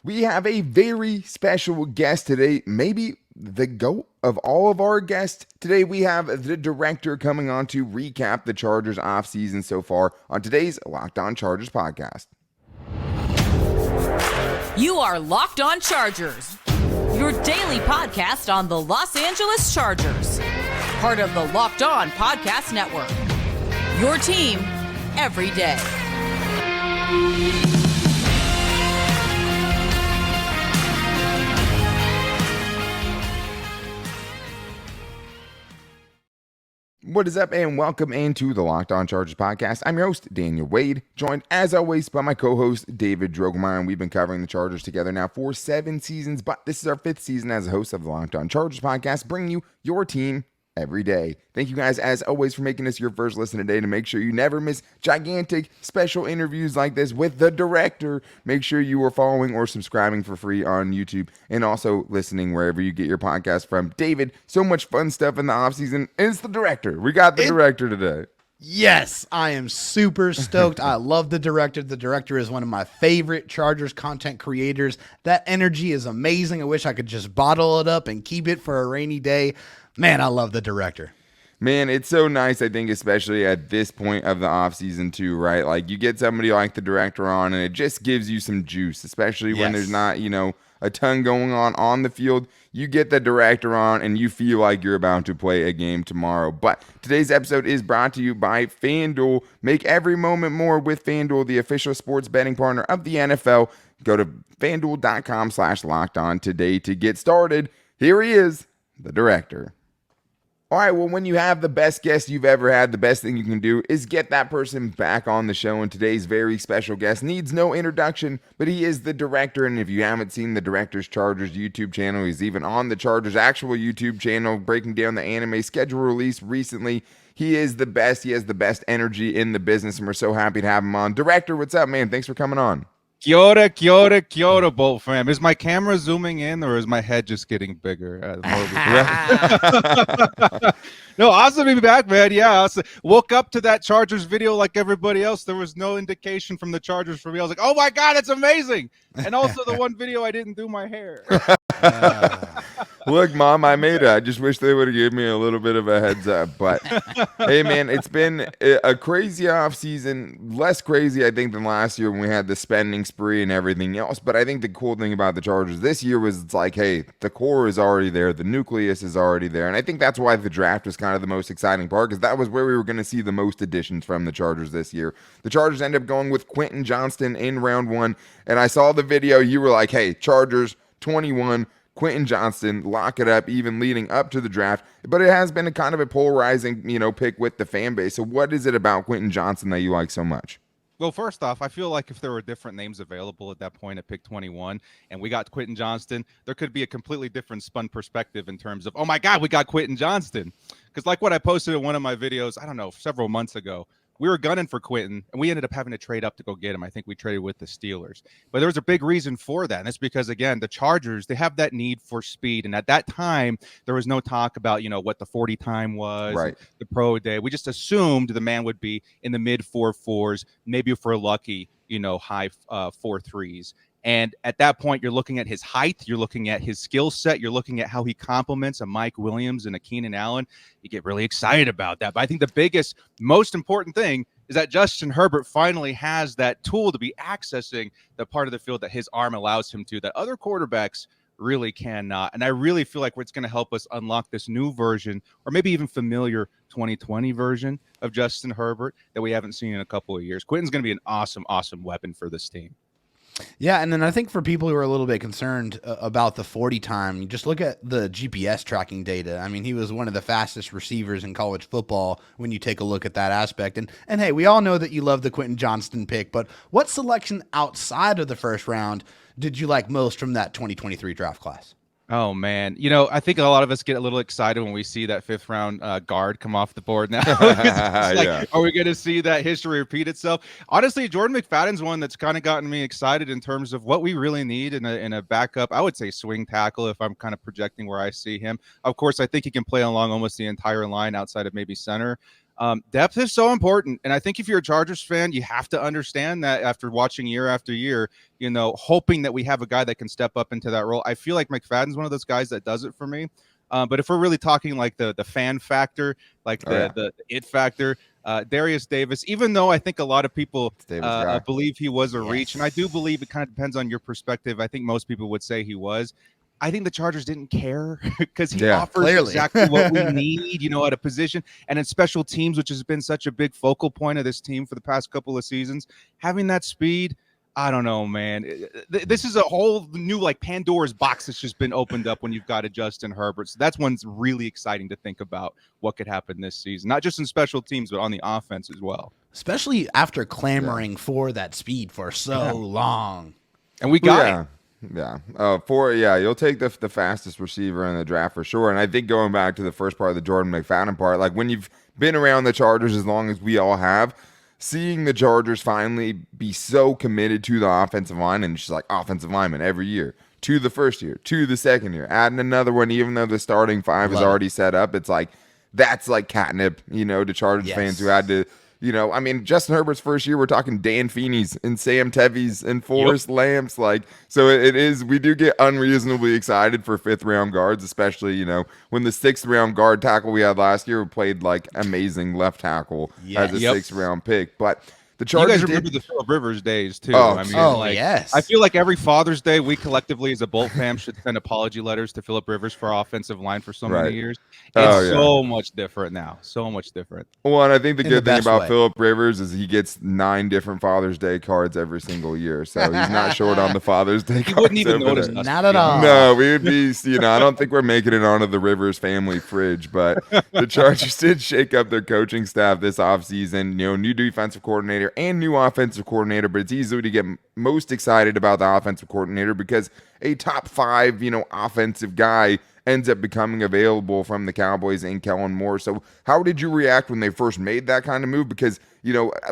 We have a very special guest today, maybe the GOAT of all of our guests. Today we have the director coming on to recap the Chargers offseason so far on today's Locked On Chargers podcast. You are Locked On Chargers, your daily podcast on the Los Angeles Chargers, part of the Locked On Podcast Network, your team every day. What is up, and welcome into the Locked On Chargers podcast. I'm your host, Daniel Wade, joined as always by my co-host, David Drogemeyer, and we've been covering the Chargers together now for 7 seasons, but this is our 5th season as a host of the Locked On Chargers podcast, bringing you your team every day. Thank you guys, as always, for making this your first listen today. To make sure you never miss gigantic special interviews like this with the director, make sure you are following or subscribing for free on YouTube and also listening wherever you get your podcast from. David, so much fun stuff in the offseason. It's the director. We got the director today. Yes, I am super stoked. I love the director. The director is one of my favorite Chargers content creators. That energy is amazing. I wish I could just bottle it up and keep it for a rainy day. Man, I love the director. Man, it's so nice, I think, especially at this point of the offseason too, right? Like, you get somebody like the director on, and it just gives you some juice, especially when there's not, a ton going on the field. You get the director on, and you feel like you're about to play a game tomorrow. But today's episode is brought to you by FanDuel. Make every moment more with FanDuel, the official sports betting partner of the NFL. Go to FanDuel.com/lockedon today to get started. Here he is, the director. All right, well, when you have the best guest you've ever had, the best thing you can do is get that person back on the show. And today's very special guest needs no introduction, but he is the director. And if you haven't seen the Director's Chargers YouTube channel, he's even on the Chargers' actual YouTube channel, breaking down the anime schedule release recently. He is the best. He has the best energy in the business, and we're so happy to have him on. Director, what's up, man? Thanks for coming on. Kia ora, Bolt fam. Is my camera zooming in, or is my head just getting bigger? No, awesome to be back, man. Yeah, I woke up to that Chargers video like everybody else. There was no indication from the Chargers for me. I was like, oh my God, it's amazing. And also the one video I didn't do my hair. Look, Mom, I made it. I just wish they would have given me a little bit of a heads up. But, hey, man, it's been a crazy offseason. Less crazy, I think, than last year when we had the spending spree and everything else. But I think the cool thing about the Chargers this year was it's like, hey, the core is already there. The nucleus is already there. And I think that's why the draft was kind of the most exciting part, because that was where we were going to see the most additions from the Chargers this year. The Chargers ended up going with Quentin Johnston in round 1. And I saw the video. You were like, hey, Chargers 21, Quentin Johnston, lock it up, even leading up to the draft. But it has been a kind of a polarizing, pick with the fan base. So what is it about Quentin Johnston that you like so much? Well, first off, I feel like if there were different names available at that point at pick 21 and we got Quentin Johnston, there could be a completely different spun perspective in terms of, oh my God, we got Quentin Johnston. Because like what I posted in one of my videos, I don't know, several months ago, we were gunning for Quentin, and we ended up having to trade up to go get him. I think we traded with the Steelers. But there was a big reason for that, and it's because, again, the Chargers, they have that need for speed. And at that time, there was no talk about, what the 40 time was, right, the pro day. We just assumed the man would be in the mid 4.4s, maybe if we're lucky, high 4.3s. And at that point, you're looking at his height, you're looking at his skill set, you're looking at how he complements a Mike Williams and a Keenan Allen. You get really excited about that. But I think the biggest, most important thing is that Justin Herbert finally has that tool to be accessing the part of the field that his arm allows him to, that other quarterbacks really cannot. And I really feel like it's going to help us unlock this new version, or maybe even familiar 2020 version of Justin Herbert that we haven't seen in a couple of years. Quentin's going to be an awesome, awesome weapon for this team. Yeah, and then I think for people who are a little bit concerned about the 40 time, you just look at the GPS tracking data. I mean, he was one of the fastest receivers in college football when you take a look at that aspect. And hey, we all know that you love the Quentin Johnston pick, but what selection outside of the first round did you like most from that 2023 draft class? Oh, man. I think a lot of us get a little excited when we see that 5th round guard come off the board now. Yeah. Are we going to see that history repeat itself? Honestly, Jordan McFadden's one that's kind of gotten me excited in terms of what we really need in a backup. I would say swing tackle if I'm kind of projecting where I see him. Of course, I think he can play along almost the entire line outside of maybe center. Depth is so important. And I think if you're a Chargers fan, you have to understand that after watching year after year, hoping that we have a guy that can step up into that role. I feel like McFadden's one of those guys that does it for me. But if we're really talking like the fan factor, like the it factor, Derius Davis, even though I think a lot of people believe he was a reach, and I do believe it kind of depends on your perspective. I think most people would say he was. I think the Chargers didn't care because he offers exactly what we need, at a position and in special teams, which has been such a big focal point of this team for the past couple of seasons. Having that speed, I don't know, man. This is a whole new Pandora's box that's just been opened up when you've got a Justin Herbert. So that's one's really exciting to think about what could happen this season, not just in special teams, but on the offense as well. Especially after clamoring for that speed for so long. And we got it. Yeah. You'll take the fastest receiver in the draft for sure. And I think going back to the first part of the Jordan McFadden part, when you've been around the Chargers as long as we all have, seeing the Chargers finally be so committed to the offensive line and just offensive linemen every year, to the first year, to the second year, adding another one, even though the starting five is already set up, it's that's catnip, to Chargers fans who had to, Justin Herbert's first year, we're talking Dan Feeney's and Sam Tevi's and Forrest Lamps. So it is, we do get unreasonably excited for 5th round guards, especially, when the 6th round guard tackle we had last year played amazing left tackle as a 6th round pick. But the Chargers, you guys remember the Phillip Rivers days too. Yes. I feel like every Father's Day, we collectively as a Bolt fam should send apology letters to Phillip Rivers for our offensive line for so many years. It's so much different now. So much different. Well, and I think the good thing about Phillip Rivers is he gets 9 different Father's Day cards every single year. So he's not short on the Father's Day cards. He wouldn't even notice us. Not at all. No, we would be, I don't think we're making it onto the Rivers family fridge, but the Chargers did shake up their coaching staff this offseason. New defensive coordinator and new offensive coordinator, but it's easy to get most excited about the offensive coordinator because a top 5, offensive guy ends up becoming available from the Cowboys and Kellen Moore. So how did you react when they first made that kind of move? Because,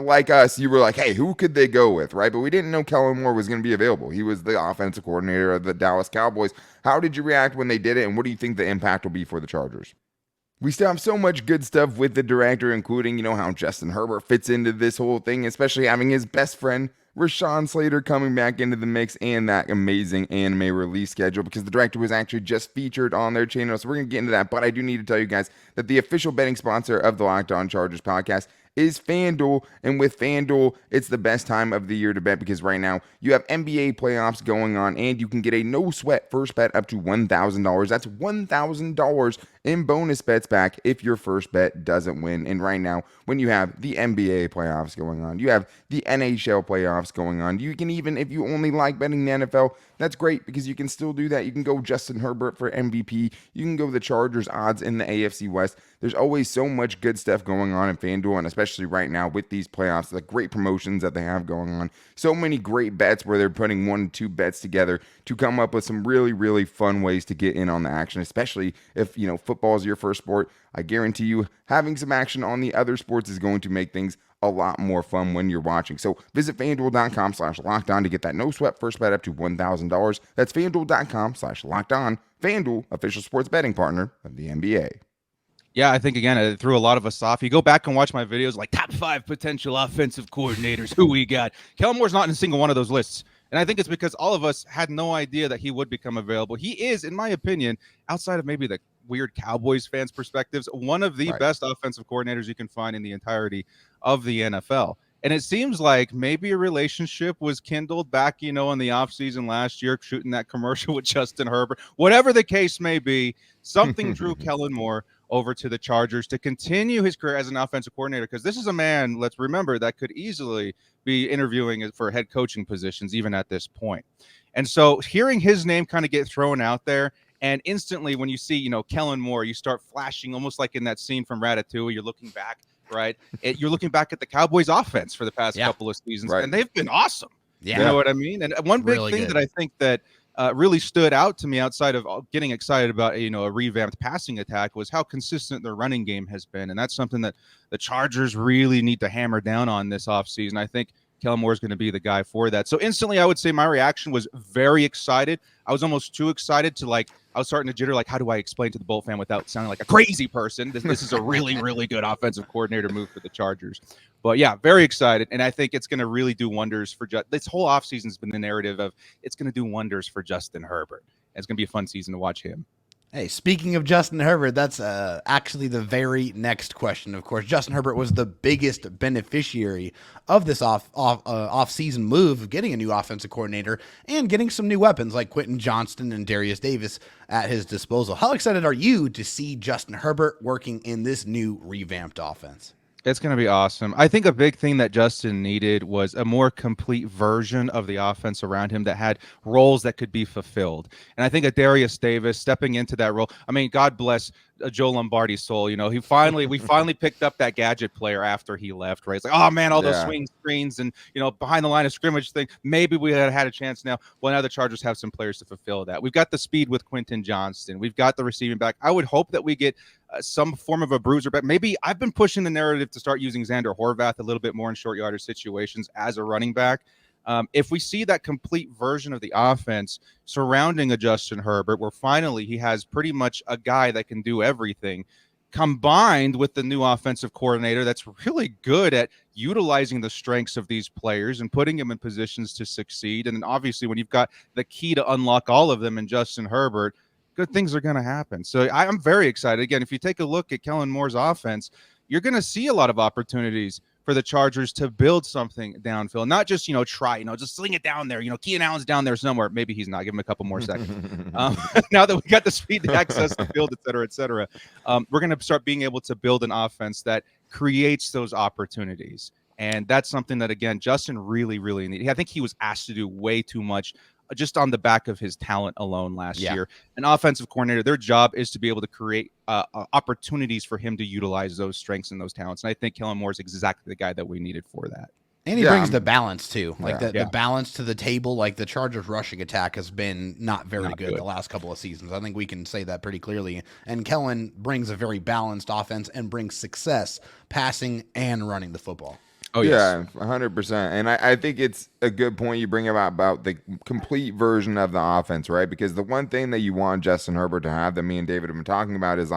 like us, you were like, hey, who could they go with, right? But we didn't know Kellen Moore was going to be available. He was the offensive coordinator of the Dallas Cowboys. How did you react when they did it, and what do you think the impact will be for the Chargers? We still have so much good stuff with the director, including, how Justin Herbert fits into this whole thing, especially having his best friend, Rashawn Slater, coming back into the mix, and that amazing anime release schedule, because the director was actually just featured on their channel. So we're going to get into that, but I do need to tell you guys that the official betting sponsor of the Locked On Chargers podcast is FanDuel, and with FanDuel, it's the best time of the year to bet because right now you have NBA playoffs going on, and you can get a no-sweat first bet up to $1,000. That's $1,000 in bonus bets back if your first bet doesn't win. And right now, when you have the NBA playoffs going on, you have the NHL playoffs going on, you can even, if you only like betting the NFL, that's great because you can still do that. You can go Justin Herbert for MVP. You can go the Chargers odds in the AFC West. There's always so much good stuff going on in FanDuel, and especially right now with these playoffs, the great promotions that they have going on. So many great bets where they're putting 1 2 bets together to come up with some really, really fun ways to get in on the action, especially if, football is your first sport. I guarantee you having some action on the other sports is going to make things a lot more fun when you're watching. So visit FanDuel.com/lockedon to get that no sweat first bet up to $1,000. That's FanDuel.com/lockedon. FanDuel, official sports betting partner of the NBA. Yeah, I think, again, it threw a lot of us off. You go back and watch my videos, top 5 potential offensive coordinators, who we got. Kellen Moore's not in a single one of those lists. And I think it's because all of us had no idea that he would become available. He is, in my opinion, outside of maybe the weird Cowboys fans' perspectives, one of the best offensive coordinators you can find in the entirety of the NFL. And it seems like maybe a relationship was kindled back, in the offseason last year, shooting that commercial with Justin Herbert. Whatever the case may be, something drew Kellen Moore over to the Chargers to continue his career as an offensive coordinator, because this is a man, let's remember, that could easily be interviewing for head coaching positions even at this point. And so hearing his name kind of get thrown out there, and instantly when you see, Kellen Moore, you start flashing almost like in that scene from Ratatouille, you're looking back, right? You're looking back at the Cowboys offense for the past couple of seasons, and they've been awesome. Yeah. You know what I mean? And one big thing that I think that really stood out to me outside of getting excited about, a revamped passing attack was how consistent their running game has been. And that's something that the Chargers really need to hammer down on this offseason. I think Kellen Moore is going to be the guy for that. So instantly, I would say my reaction was very excited. I was almost too excited to I was starting to jitter. How do I explain to the Bolt fan without sounding like a crazy person? This is a really, really good offensive coordinator move for the Chargers. But yeah, very excited. And I think it's going to really do wonders for this whole offseason has been the narrative of it's going to do wonders for Justin Herbert. It's going to be a fun season to watch him. Hey, speaking of Justin Herbert, that's actually the very next question. Of course, Justin Herbert was the biggest beneficiary of this off-season move of getting a new offensive coordinator and getting some new weapons like Quentin Johnston and Derius Davis at his disposal. How excited are you to see Justin Herbert working in this new revamped offense? It's going to be awesome. I think a big thing that Justin needed was a more complete version of the offense around him that had roles that could be fulfilled. And I think a Derius Davis stepping into that role, I mean, God bless Joe Lombardi's soul. We finally picked up that gadget player after he left, right? It's like, oh man, all those swing screens and, behind the line of scrimmage thing. Maybe we had a chance now. Well, now the Chargers have some players to fulfill that. We've got the speed with Quentin Johnston. We've got the receiving back. I would hope that we get some form of a bruiser back. Maybe I've been pushing the narrative to start using Xander Horvath a little bit more in short yardage situations as a running back. If we see that complete version of the offense surrounding a Justin Herbert, where finally he has pretty much a guy that can do everything, combined with the new offensive coordinator that's really good at utilizing the strengths of these players and putting them in positions to succeed. And then obviously when you've got the key to unlock all of them in Justin Herbert, good things are going to happen. So I'm very excited. Again, if you take a look at Kellen Moore's offense, you're going to see a lot of opportunities for the Chargers to build something downfield, not just, just sling it down there. Keenan Allen's down there somewhere. Maybe he's not. Give him a couple more seconds. Now that we got the speed to access the field, et cetera, we're going to start being able to build an offense that creates those opportunities. And that's something that, again, Justin really, really needed. I think he was asked to do way too much just on the back of his talent alone last year. An offensive coordinator, their job is to be able to create opportunities for him to utilize those strengths and those talents. And I think Kellen Moore is exactly the guy that we needed for that. And he brings the balance too, the balance to the table. Like the Chargers rushing attack has been not very good the last couple of seasons. I think we can say that pretty clearly. And Kellen brings a very balanced offense and brings success passing and running the football. Oh, yeah, 100%. And I think it's a good point you bring about the complete version of the offense, right? Because the one thing that you want Justin Herbert to have that me and David have been talking about is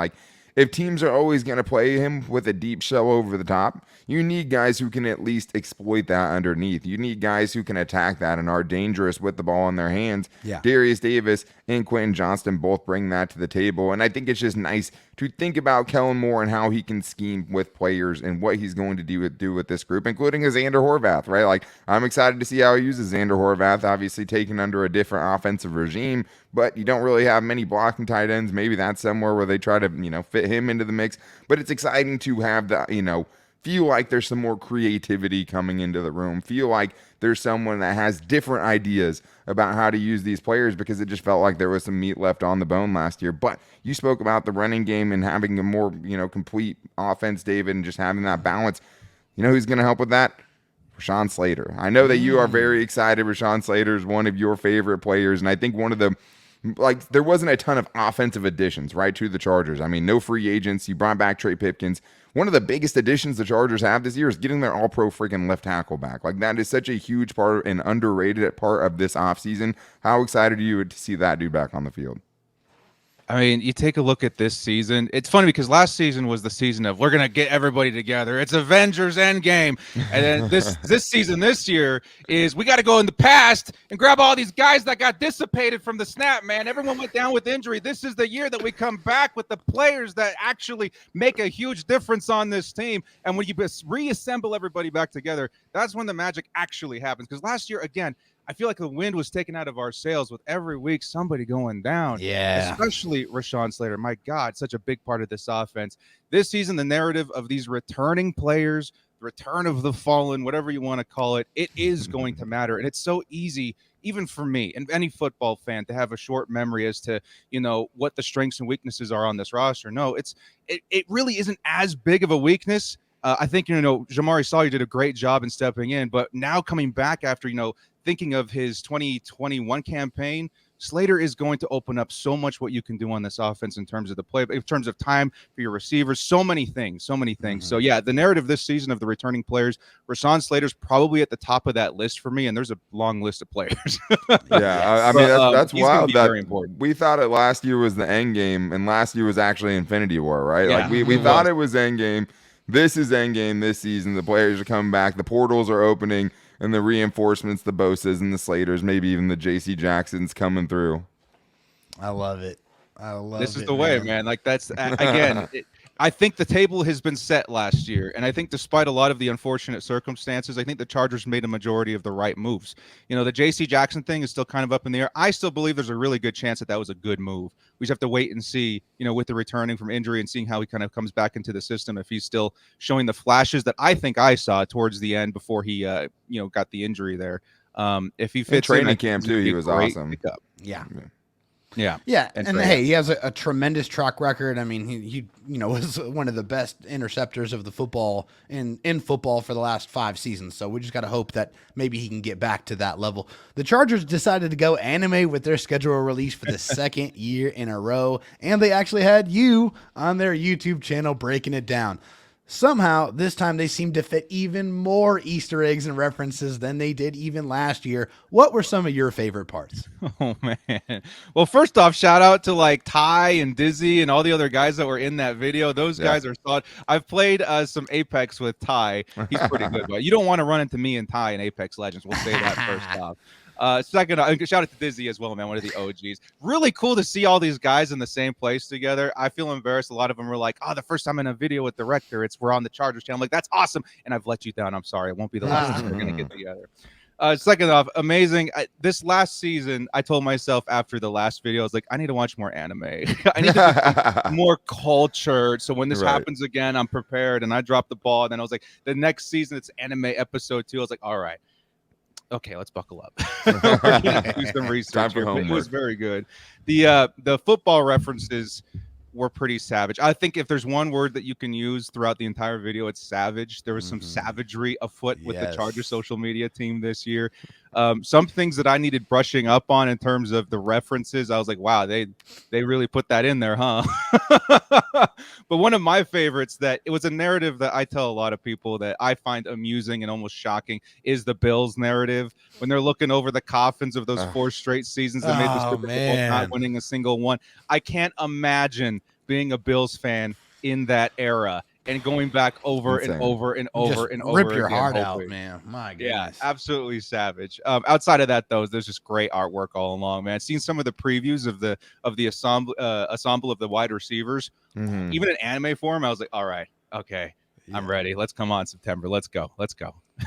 if teams are always going to play him with a deep shell over the top, you need guys who can at least exploit that underneath. You need guys who can attack that and are dangerous with the ball in their hands. Yeah. Derius Davis and Quentin Johnston both bring that to the table. And I think it's just nice to think about Kellen Moore and how he can scheme with players and what he's going to do with this group, including a Xander Horvath, right? I'm excited to see how he uses Xander Horvath, obviously taken under a different offensive regime, but you don't really have many blocking tight ends. Maybe that's somewhere where they try to, fit him into the mix. But it's exciting to have the, feel like there's some more creativity coming into the room. Feel like there's someone that has different ideas about how to use these players, because it just felt like there was some meat left on the bone last year. But you spoke about the running game and having a more, complete offense, David, and just having that balance. You know who's going to help with that? Rashawn Slater. I know that you are very excited. Rashawn Slater is one of your favorite players, and I think one of the there wasn't a ton of offensive additions, right, to the Chargers. I mean, no free agents. You brought back Trey Pipkins. One of the biggest additions the Chargers have this year is getting their all-pro freaking left tackle back. That is such a huge part and underrated part of this offseason. How excited are you to see that dude back on the field? I mean, you take a look at this season. It's funny because last season was the season of we're going to get everybody together. It's Avengers Endgame. And then this season, this year, is we got to go in the past and grab all these guys that got dissipated from the snap, man. Everyone went down with injury. This is the year that we come back with the players that actually make a huge difference on this team. And when you reassemble everybody back together, that's when the magic actually happens. Because last year, again, I feel like the wind was taken out of our sails with every week somebody going down. Yeah. Especially Rashawn Slater. My God, such a big part of this offense. This season, the narrative of these returning players, the return of the fallen, whatever you want to call it, it is going to matter. And it's so easy, even for me and any football fan, to have a short memory as to, what the strengths and weaknesses are on this roster. No, it really isn't as big of a weakness. I think, Jamari Sawyer did a great job in stepping in, but now coming back after, thinking of his 2021 campaign, Slater is going to open up so much what you can do on this offense in terms of the play, in terms of time for your receivers, so many things. So yeah, the narrative this season of the returning players, Rashawn Slater's probably at the top of that list for me, and there's a long list of players. I mean, that's wild that very important. we thought it last year was the end game, and last year was actually Infinity War, right? Yeah, like we thought it was end game. This is end game this season. The players are coming back. The portals are opening, and the reinforcements, the Bosas and the Slaters, maybe even the J.C. Jacksons coming through. I love it. This is the way, man. Like that's again. I think the table has been set last year, and I think despite a lot of the unfortunate circumstances, I think the Chargers made a majority of the right moves. You know, the J.C. Jackson thing is still kind of up in the air. I still believe there's a really good chance that was a good move. We just have to wait and see, you know, with the returning from injury and seeing how he kind of comes back into the system, if he's still showing the flashes that I think I saw towards the end before he, got the injury there. If he fits training in, camp too, he was awesome. Pickup. Yeah. Yeah. And hey, he has a tremendous track record. I mean, he was one of the best interceptors of the football in football for the last 5 seasons. So we just got to hope that maybe he can get back to that level. The Chargers decided to go anime with their schedule release for the second year in a row, and they actually had you on their YouTube channel breaking it down. Somehow, this time they seem to fit even more Easter eggs and references than they did even last year. What were some of your favorite parts? Oh, man. Well, first off, shout out to like Ty and Dizzy and all the other guys that were in that video. Those guys are solid. I've played some Apex with Ty. He's pretty good, but you don't want to run into me and Ty in Apex Legends. We'll say that first off. Second, shout out to Dizzy as well, man. One of the OGs. Really cool to see all these guys in the same place together. I feel embarrassed. A lot of them were like, "Oh, the first time in a video with the Rector, we're on the Chargers channel." I'm like, that's awesome, and I've let you down. I'm sorry. It won't be the last time we're gonna get together. Second off, amazing. This last season, I told myself after the last video, I was like, I need to watch more anime. I need to be more cultured. So when this happens again, I'm prepared. And I dropped the ball. And then I was like, the next season, it's anime episode 2. I was like, all right. Okay, let's buckle up. We're gonna do some research. Time for here. homework. It was very good. The football references were pretty savage. I think if there's one word that you can use throughout the entire video, it's savage. There was some savagery afoot with the Chargers social media team this year. Some things that I needed brushing up on in terms of the references. I was like, wow, they really put that in there, huh? But one of my favorites, that it was a narrative that I tell a lot of people that I find amusing and almost shocking, is the Bills narrative. When they're looking over the coffins of those 4 straight seasons that made the Super Bowl, not winning a single one. I can't imagine being a Bills fan in that era and going back over and over and over and over. Rip your again, heart hopefully. out, man. My goodness. Yeah, absolutely savage. Outside of that, though, there's just great artwork all along, man. I've seen some of the previews of the ensemble of the wide receivers. Even in anime form, I was like, all right, okay, I'm ready. Let's come on September. Let's go.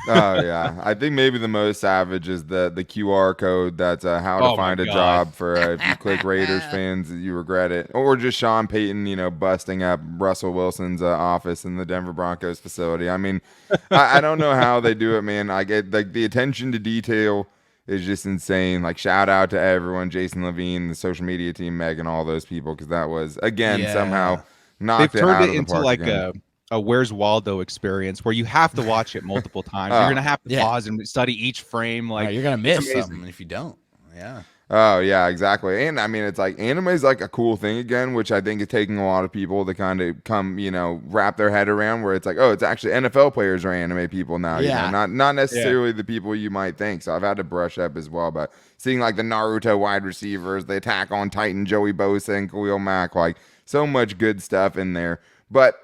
Oh yeah, I think maybe the most savage is the QR code that's how to find a job for if you click Raiders fans, you regret it, or just Sean Payton, busting up Russell Wilson's office in the Denver Broncos facility. I mean, I don't know how they do it, man. I get like the attention to detail is just insane. Like, shout out to everyone, Jason Levine, the social media team, Megan, all those people, because that was somehow knocked They've it out turned of it the into park like again. a Where's Waldo experience where you have to watch it multiple times. You're gonna have to pause and study each frame. Like, you're gonna miss something if you don't. Yeah. Oh yeah, exactly. And I mean, it's like anime is like a cool thing again, which I think is taking a lot of people to kind of come, wrap their head around, where it's like, oh, it's actually NFL players are anime people now. Yeah. Not necessarily the people you might think. So I've had to brush up as well. But seeing like the Naruto wide receivers, the Attack on Titan, Joey Bosa and Khalil Mack, like so much good stuff in there. But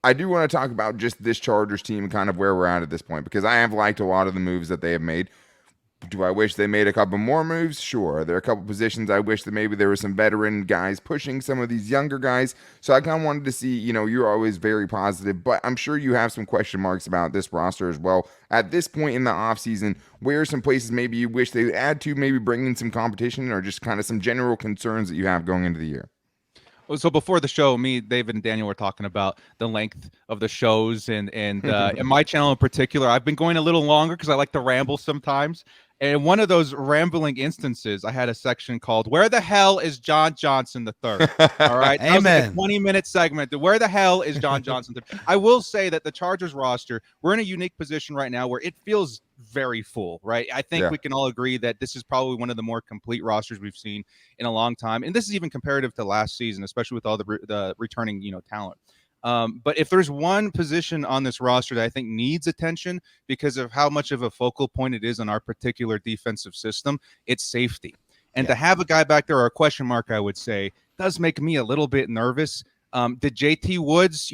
I do want to talk about just this Chargers team and kind of where we're at this point, because I have liked a lot of the moves that they have made. Do I wish they made a couple more moves? Sure. There are a couple positions I wish that maybe there were some veteran guys pushing some of these younger guys. So I kind of wanted to see, you're always very positive, but I'm sure you have some question marks about this roster as well. At this point in the offseason, where are some places maybe you wish they would add to, maybe bring in some competition, or just kind of some general concerns that you have going into the year? So before the show, me, David, and Daniel were talking about the length of the shows, and in my channel in particular, I've been going a little longer because I like to ramble sometimes. And in one of those rambling instances, I had a section called "Where the hell is John Johnson III?" All right, that was like a 20-minute segment. Where the hell is John Johnson III? I will say that the Chargers roster, we're in a unique position right now where it feels very full, right? I think we can all agree that this is probably one of the more complete rosters we've seen in a long time, and this is even comparative to last season, especially with all the returning talent. But if there's one position on this roster that I think needs attention because of how much of a focal point it is on our particular defensive system, it's safety. And to have a guy back there, or a question mark, I would say, does make me a little bit nervous. Did JT Woods,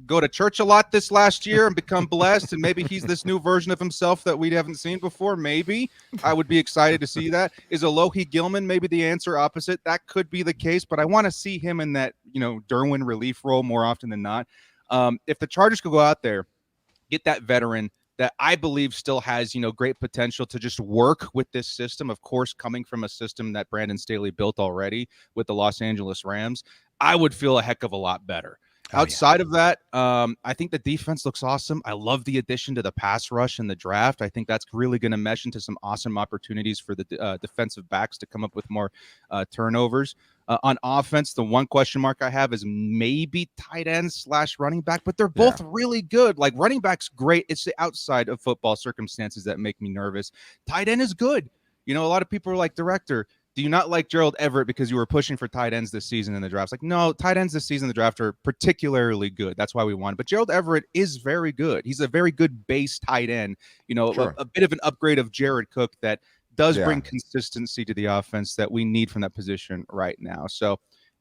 go to church a lot this last year and become blessed? And maybe he's this new version of himself that we haven't seen before. Maybe I would be excited to see that. Is Alohi Gilman maybe the answer opposite? That could be the case, but I want to see him in that, Derwin relief role more often than not. If the Chargers could go out there, get that veteran that I believe still has, great potential to just work with this system, of course, coming from a system that Brandon Staley built already with the Los Angeles Rams, I would feel a heck of a lot better. Outside of that, I think the defense looks awesome. I love the addition to the pass rush in the draft. I think that's really going to mesh into some awesome opportunities for the defensive backs to come up with more turnovers. On offense, the one question mark I have is maybe tight end / running back, but they're both really good. Like running back's great. It's the outside of football circumstances that make me nervous. Tight end is good. A lot of people are like, director, do you not like Gerald Everett because you were pushing for tight ends this season in the draft? Like, no, tight ends this season in the draft are particularly good. That's why we won. But Gerald Everett is very good. He's a very good base tight end, a bit of an upgrade of Jared Cook that does bring consistency to the offense that we need from that position right now. So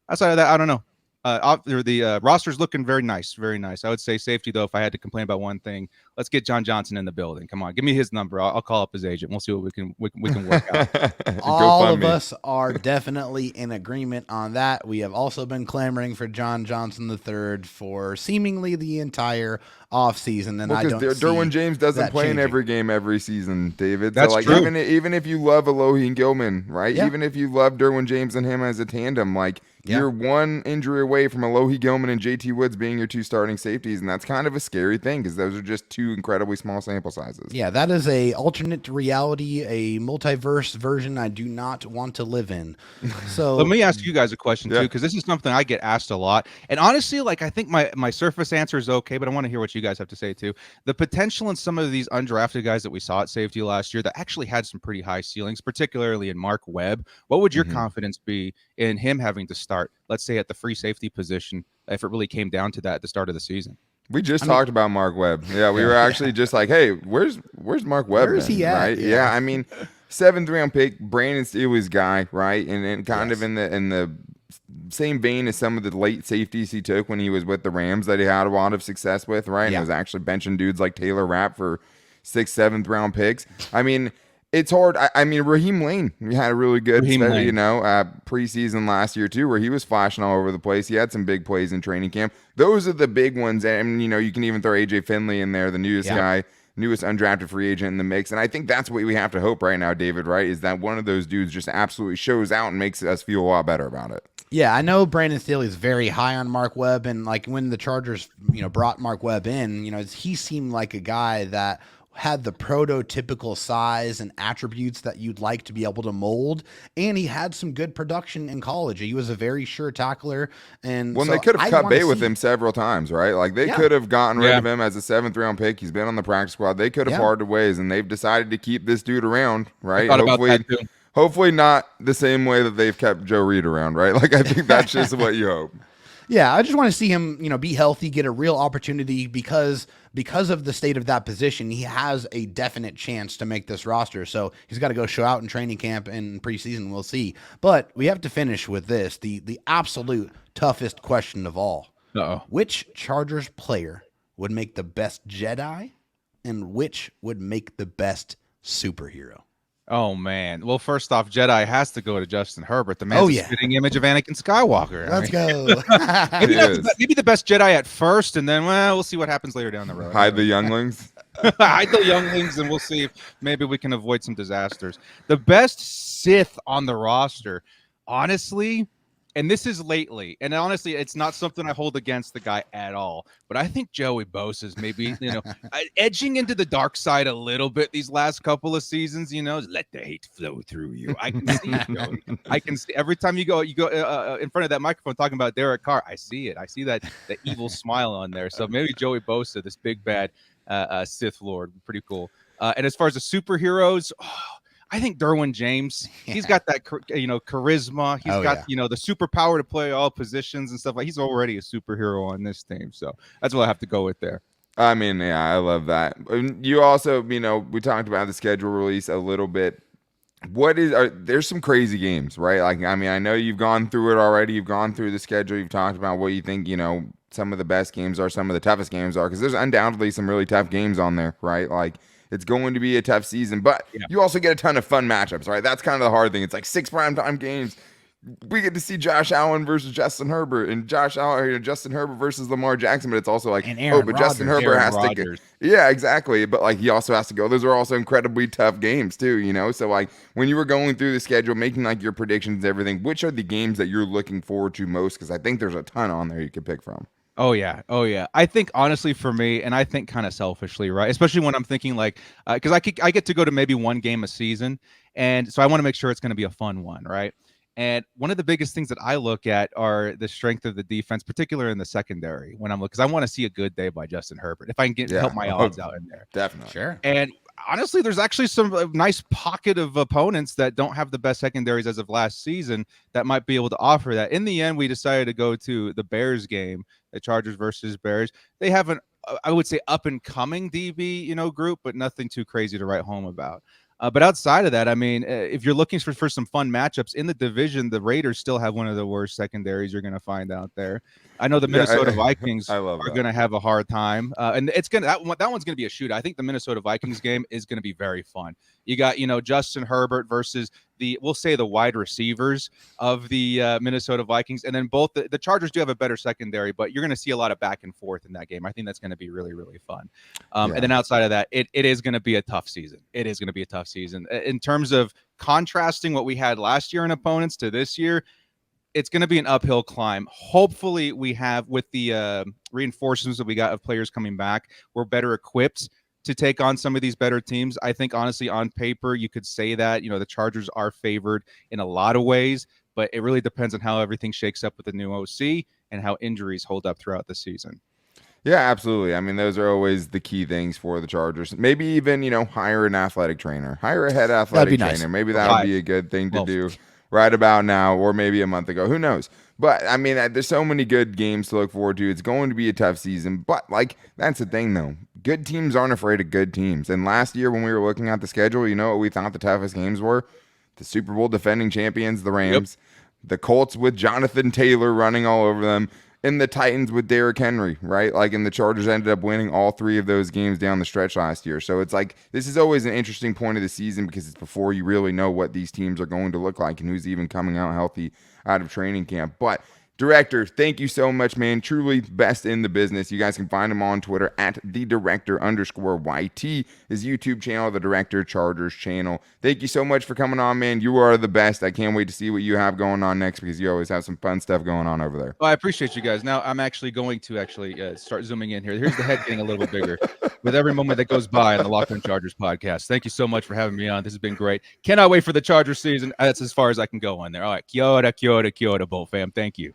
outside of that, I don't know. The roster's looking very nice, very nice. I would say safety, though, if I had to complain about one thing, let's get John Johnson in the building. Come on, give me his number. I'll call up his agent. We'll see what we can work out. All of us are definitely in agreement on that. We have also been clamoring for John Johnson III for seemingly the entire offseason, and I don't see Derwin James doesn't play in every game every season, David. That's so, true. Even if you love Alohi and Gilman, right? Yeah. Even if you love Derwin James and him as a tandem, you're one injury away from Alohi Gilman and JT Woods being your two starting safeties, and that's kind of a scary thing because those are just two incredibly small sample sizes. Yeah, that is a alternate reality, a multiverse version I do not want to live in. So let me ask you guys a question too, because this is something I get asked a lot. And honestly, I think my surface answer is okay, but I want to hear what you guys have to say too. The potential in some of these undrafted guys that we saw at safety last year that actually had some pretty high ceilings, particularly in Mark Webb. What would your confidence be in him having to start, let's say, at the free safety position, if it really came down to that at the start of the season? We just talked about Mark Webb. Yeah, we were actually just like, hey, where's Mark Webb? Where's he at? Right? Yeah, I mean, 7th round pick, Brandon Staley's guy, right? And kind of in the same vein as some of the late safeties he took when he was with the Rams that he had a lot of success with, right? And was actually benching dudes like Taylor Rapp for 6th, 7th round picks. I mean, it's hard. I mean, Raheem Lane, we had a really good, preseason last year too, where he was flashing all over the place. He had some big plays in training camp. Those are the big ones. And, you can even throw AJ Finley in there, the newest guy, newest undrafted free agent in the mix. And I think that's what we have to hope right now, David, right? Is that one of those dudes just absolutely shows out and makes us feel a lot better about it. Yeah, I know Brandon Staley is very high on Mark Webb. And when the Chargers, brought Mark Webb in, he seemed like a guy that had the prototypical size and attributes that you'd like to be able to mold, and he had some good production in college. He was a very sure tackler, and they could have cut bait with him several times, right? They could have gotten rid of him as a 7th round pick. He's been on the practice squad. They could have parted ways, and they've decided to keep this dude around, right? Hopefully not the same way that they've kept Joe Reed around, right? I think that's just what you hope. Yeah, I just want to see him, be healthy, get a real opportunity because of the state of that position, he has a definite chance to make this roster. So he's got to go show out in training camp and preseason. We'll see. But we have to finish with this, the absolute toughest question of all. Uh-oh. Which Chargers player would make the best Jedi and which would make the best superhero? Oh, man. Well, first off, Jedi has to go to Justin Herbert. The man's a spitting image of Anakin Skywalker. Let's go. maybe the best Jedi at first, and then, we'll see what happens later down the road. Hide the younglings. Hide the younglings, and we'll see if maybe we can avoid some disasters. The best Sith on the roster, honestly, and this is lately, and honestly, it's not something I hold against the guy at all. But I think Joey Bosa is maybe, edging into the dark side a little bit these last couple of seasons. Let the hate flow through you. I can see it, Joey. I can see every time you go in front of that microphone talking about Derek Carr. I see it. I see that evil smile on there. So maybe Joey Bosa, this big bad Sith Lord, pretty cool. And as far as the superheroes. I think Derwin James, he's got that, charisma. He's got, the superpower to play all positions and stuff. Like, he's already a superhero on this team. So that's what I have to go with there. I mean, yeah, I love that. You also, we talked about the schedule release a little bit. There's some crazy games, right? Like, I mean, I know you've gone through it already. You've gone through the schedule. You've talked about what you think, some of the best games are, some of the toughest games are, because there's undoubtedly some really tough games on there, right? Like, it's going to be a tough season, but you also get a ton of fun matchups, right? That's kind of the hard thing. It's like 6 primetime games. We get to see Josh Allen versus Justin Herbert, and Justin Herbert versus Lamar Jackson, but it's also like, Justin Herbert has to go. Yeah, exactly. But like, he also has to go. Those are also incredibly tough games too, So like, when you were going through the schedule, making like your predictions and everything, which are the games that you're looking forward to most? Because I think there's a ton on there you could pick from. Oh yeah. I think honestly for me, and I think kind of selfishly, right? Especially when I'm thinking like, because I get to go to maybe one game a season, and so I want to make sure it's going to be a fun one, right? And one of the biggest things that I look at are the strength of the defense, particularly in the secondary. When I'm because I want to see a good day by Justin Herbert. If I can help my odds out in there, definitely, sure. And honestly, there's actually some nice pocket of opponents that don't have the best secondaries as of last season that might be able to offer that. In the end, we decided to go to the Bears game, the Chargers versus Bears. They have I would say, up and coming DB, group, but nothing too crazy to write home about. But outside of that, I mean, if you're looking for some fun matchups in the division, the Raiders still have one of the worst secondaries you're going to find out there. I know the Minnesota Vikings are going to have a hard time, and it's that one's going to be a shootout. I think the Minnesota Vikings game is going to be very fun. You got Justin Herbert versus the wide receivers of the Minnesota Vikings, and then both the Chargers do have a better secondary, but you're going to see a lot of back and forth in that game. I think that's going to be really, really fun. And then outside of that, it is going to be a tough season. It is going to be a tough season in terms of contrasting what we had last year in opponents to this year. It's going to be an uphill climb. Hopefully we have, with the reinforcements that we got of players coming back, we're better equipped to take on some of these better teams. I think honestly on paper, you could say that, the Chargers are favored in a lot of ways, but it really depends on how everything shakes up with the new OC and how injuries hold up throughout the season. Yeah, absolutely. I mean, those are always the key things for the Chargers. Maybe even, hire an athletic trainer, hire a head athletic trainer. Nice. Maybe that would be a good thing to do right about now, or maybe a month ago. Who knows? But I mean, there's so many good games to look forward to. It's going to be a tough season, but like, that's the thing though. Good teams aren't afraid of good teams. And last year when we were looking at the schedule, what we thought the toughest games were? The Super Bowl defending champions, the Rams, the Colts with Jonathan Taylor running all over them, and the Titans with Derrick Henry, right? Like, and the Chargers ended up winning all 3 of those games down the stretch last year. So it's like, this is always an interesting point of the season because it's before you really know what these teams are going to look like and who's even coming out healthy out of training camp. But Director, thank you so much, man. Truly best in the business. You guys can find him on Twitter at @TheDirector_YT, his YouTube channel, The Director Chargers channel. Thank you so much for coming on, man. You are the best. I can't wait to see what you have going on next because you always have some fun stuff going on over there. Well, I appreciate you guys. Now I'm actually going to start zooming in here. Here's the head getting a little bit bigger with every moment that goes by on the Locked On Chargers podcast. Thank you so much for having me on. This has been great. Cannot wait for the Chargers season. That's as far as I can go on there. All right. Kia Bolt fam. Thank you.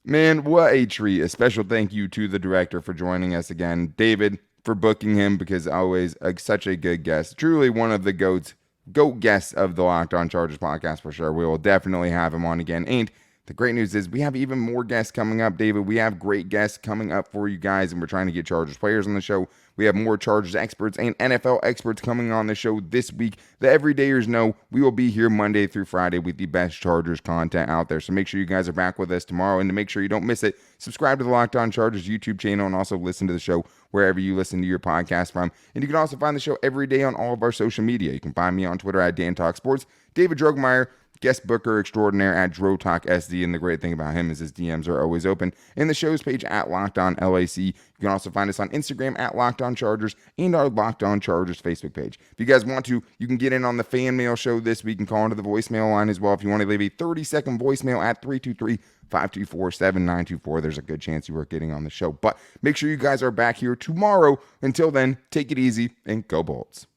Man, what a treat. A special thank you to the director for joining us again. David, for booking him because always such a good guest. Truly one of the GOAT guests of the Locked On Chargers podcast for sure. We will definitely have him on again. And the great news is we have even more guests coming up, David. We have great guests coming up for you guys, and we're trying to get Chargers players on the show. We have more Chargers experts and NFL experts coming on the show this week. The everydayers know we will be here Monday through Friday with the best Chargers content out there. So make sure you guys are back with us tomorrow. And to make sure you don't miss it, subscribe to the Locked On Chargers YouTube channel and also listen to the show wherever you listen to your podcast from. And you can also find the show every day on all of our social media. You can find me on Twitter at DanTalkSports. David Drogemeyer, guest booker extraordinaire at Dro Talk SD. And the great thing about him is his DMs are always open. In the show's page at Locked On LAC. You can also find us on Instagram at Locked On Chargers and our Locked On Chargers Facebook page. If you guys want to, you can get in on the fan mail show this week and call into the voicemail line as well. If you want to leave a 30-second voicemail at 323-524-7924, there's a good chance you are getting on the show. But make sure you guys are back here tomorrow. Until then, take it easy and go Bolts.